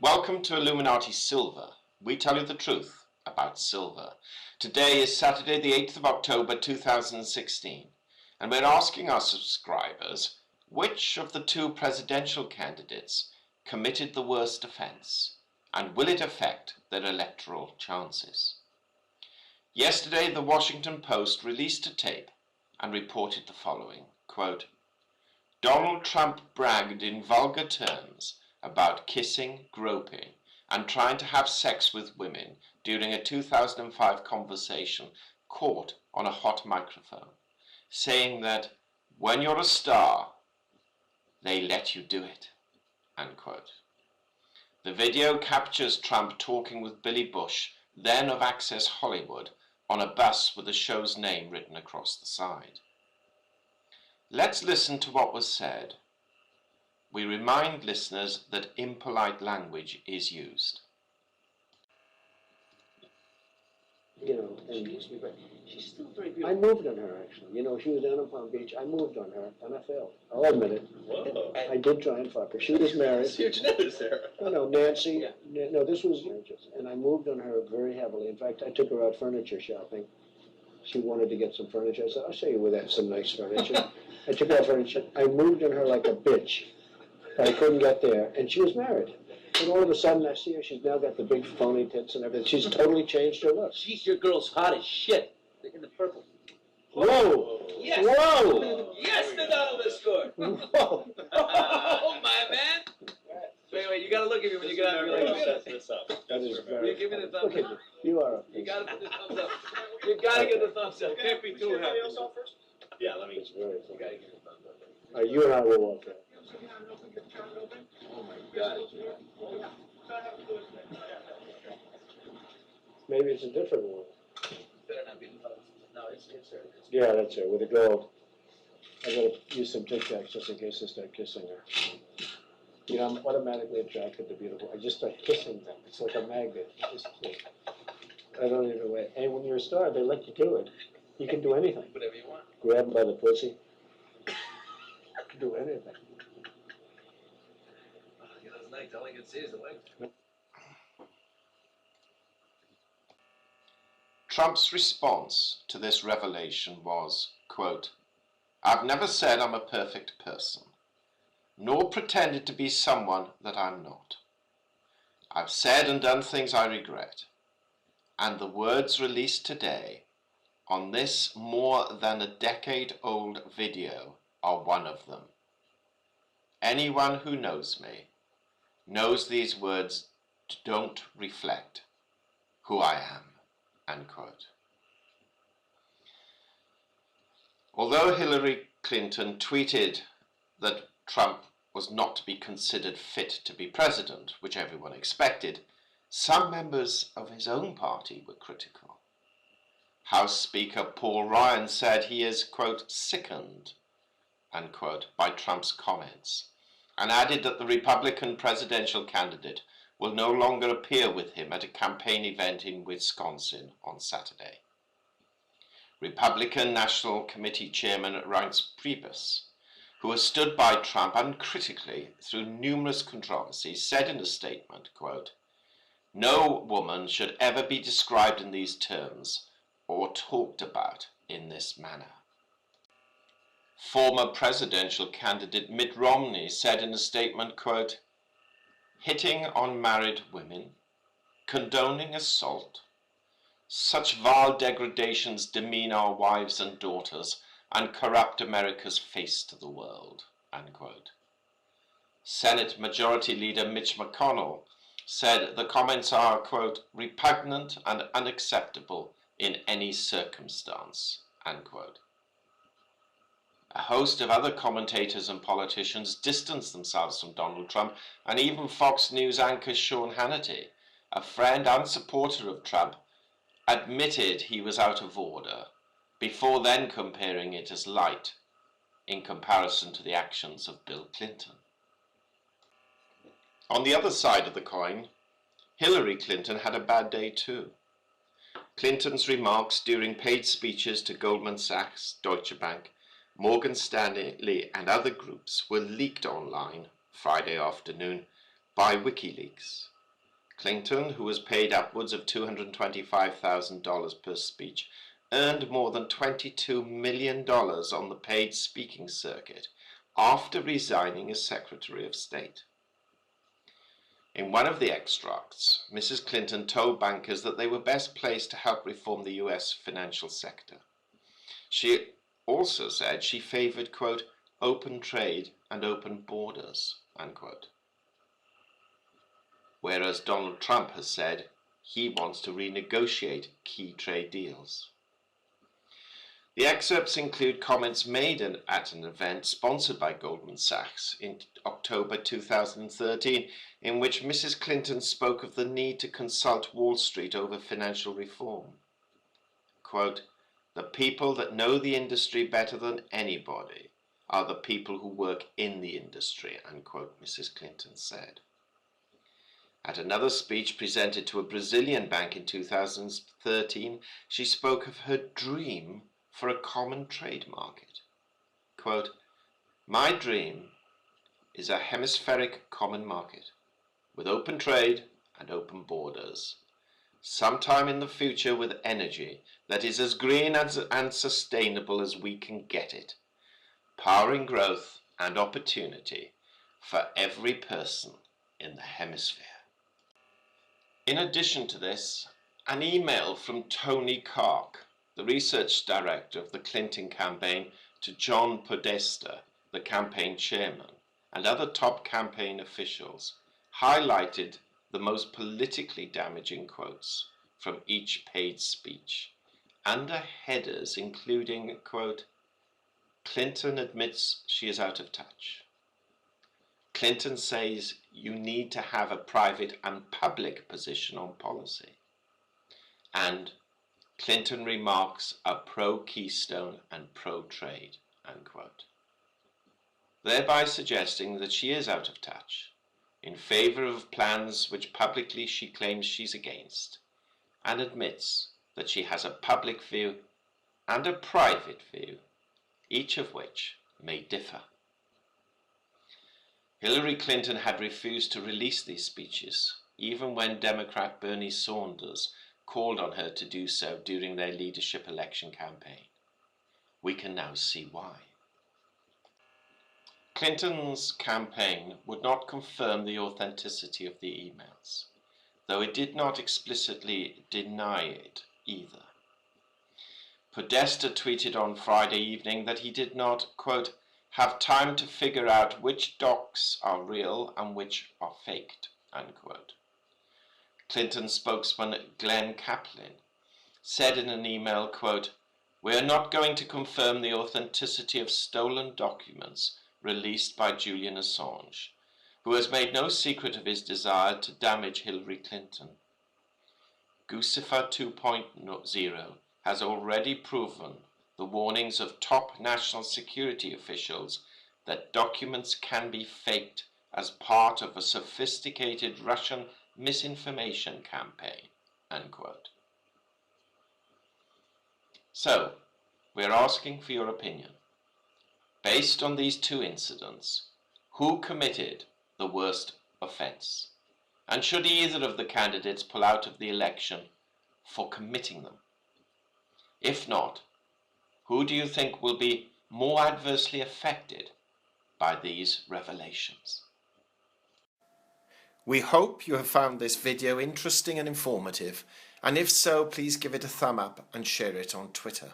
Welcome to Illuminati Silver. We tell you the truth about silver. Today is Saturday the 8th of October 2016, and we're asking our subscribers which of the two presidential candidates committed the worst offence, and will it affect their electoral chances? Yesterday, the Washington Post released a tape and reported the following, quote, Donald Trump bragged in vulgar terms about kissing, groping, and trying to have sex with women during a 2005 conversation caught on a hot microphone, saying that when you're a star, they let you do it, unquote. The video captures Trump talking with Billy Bush, then of Access Hollywood, on a bus with the show's name written across the side. Let's listen to what was said. We remind listeners that impolite language is used. You know, and she's still very beautiful. I moved on her, actually. You know, she was down in Palm Beach. I moved on her, and I failed. I'll admit it. Whoa. I did try and fuck her. She was married. Huge news there. No, Nancy. Yeah. No, this was, and I moved on her very heavily. In fact, I took her out furniture shopping. She wanted to get some furniture. I said, I'll show you where that's some nice furniture. I took her out furniture. I moved on her like a bitch. But I couldn't get there, and she was married. And all of a sudden, I see her. She's now got the big phony tits and everything. She's totally changed her look. Jeez, your girl's hot as shit. In the purple. Whoa! Yes! Whoa! Yes, the Donald has scored! Whoa! Oh, my man! Wait, you gotta look at me when you get out. Remember who sets this up. That is very. You give me the thumbs Look at up. you. You are. You gotta put the thumbs up. You gotta get the thumbs up. Can't be too happy. Yeah, let me. It's very. You gotta get the thumbs up. All right, you and I will walk out. Oh my God. Maybe it's a different one. Better not be the thumbs. No, it's her. Yeah, that's her, with the gold. I'm going to use some Tic Tacs just in case I start kissing her. You know, I'm automatically attracted to beautiful. I just start kissing them. It's like a magnet. I don't even wait. And when you're a star, they let you do it. You can do anything. Whatever you want. Grab them by the pussy. You can do anything. You know, it's nice. All I can see is the legs. Trump's response to this revelation was, quote, I've never said I'm a perfect person, nor pretended to be someone that I'm not. I've said and done things I regret, and the words released today on this more than a decade-old video are one of them. Anyone who knows me knows these words don't reflect who I am. Unquote. Although Hillary Clinton tweeted that Trump was not to be considered fit to be president, which everyone expected, some members of his own party were critical. House Speaker Paul Ryan said he is, quote, sickened, unquote, by Trump's comments, and added that the Republican presidential candidate will no longer appear with him at a campaign event in Wisconsin on Saturday. Republican National Committee Chairman Reince Priebus, who has stood by Trump uncritically through numerous controversies, said in a statement, quote, no woman should ever be described in these terms or talked about in this manner. Former presidential candidate Mitt Romney said in a statement, quote, hitting on married women, condoning assault. Such vile degradations demean our wives and daughters and corrupt America's face to the world, unquote. Senate Majority Leader Mitch McConnell said the comments are, quote, repugnant and unacceptable in any circumstance, unquote. A host of other commentators and politicians distanced themselves from Donald Trump, and even Fox News anchor Sean Hannity, a friend and supporter of Trump, admitted he was out of order, before then comparing it as light in comparison to the actions of Bill Clinton. On the other side of the coin, Hillary Clinton had a bad day too. Clinton's remarks during paid speeches to Goldman Sachs, Deutsche Bank, Morgan Stanley and other groups were leaked online Friday afternoon by WikiLeaks, Clinton, who was paid upwards of $225,000 per speech, earned more than $22 million on the paid speaking circuit after resigning as Secretary of State. In one of the extracts, Mrs. Clinton told bankers that they were best placed to help reform the US financial sector. She also said she favored, quote, open trade and open borders, unquote. Whereas Donald Trump has said he wants to renegotiate key trade deals. The excerpts include comments made at an event sponsored by Goldman Sachs in October 2013, in which Mrs. Clinton spoke of the need to consult Wall Street over financial reform. Quote, the people that know the industry better than anybody are the people who work in the industry, unquote, Mrs. Clinton said. At another speech presented to a Brazilian bank in 2013, she spoke of her dream for a common trade market. Quote, my dream is a hemispheric common market with open trade and open borders, sometime in the future with energy that is as green and sustainable as we can get it, powering growth and opportunity for every person in the hemisphere. In addition to this, an email from Tony Kark, the research director of the Clinton campaign, to John Podesta, the campaign chairman, and other top campaign officials, highlighted the most politically damaging quotes from each paid speech, under headers including, quote, Clinton admits she is out of touch. Clinton says you need to have a private and public position on policy. And Clinton remarks are pro-Keystone and pro-trade, unquote. Thereby suggesting that she is out of touch, in favor of plans which publicly she claims she's against, and admits that she has a public view and a private view, each of which may differ. Hillary Clinton had refused to release these speeches, even when Democrat Bernie Sanders called on her to do so during their leadership election campaign. We can now see why. Clinton's campaign would not confirm the authenticity of the emails, though it did not explicitly deny it either. Podesta tweeted on Friday evening that he did not, quote, have time to figure out which docs are real and which are faked, unquote. Clinton spokesman Glenn Kaplan said in an email, quote, we are not going to confirm the authenticity of stolen documents released by Julian Assange, who has made no secret of his desire to damage Hillary Clinton. Guccifer 2.0 has already proven the warnings of top national security officials that documents can be faked as part of a sophisticated Russian misinformation campaign, unquote. So, we're asking for your opinion. Based on these two incidents, who committed the worst offence? And should either of the candidates pull out of the election for committing them? If not, who do you think will be more adversely affected by these revelations? We hope you have found this video interesting and informative, and if so, please give it a thumb up and share it on Twitter.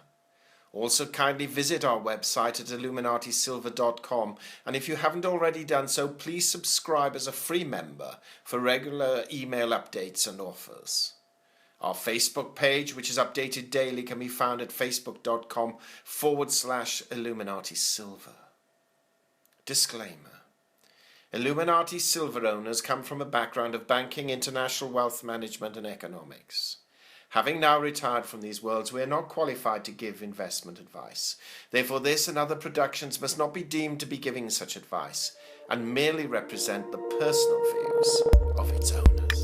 Also, kindly visit our website at illuminatisilver.com, and if you haven't already done so, please subscribe as a free member for regular email updates and offers. Our Facebook page, which is updated daily, can be found at facebook.com/illuminatisilver. Disclaimer. Illuminati Silver owners come from a background of banking, international wealth management and economics. Having now retired from these worlds, we are not qualified to give investment advice. Therefore, this and other productions must not be deemed to be giving such advice and merely represent the personal views of its owners.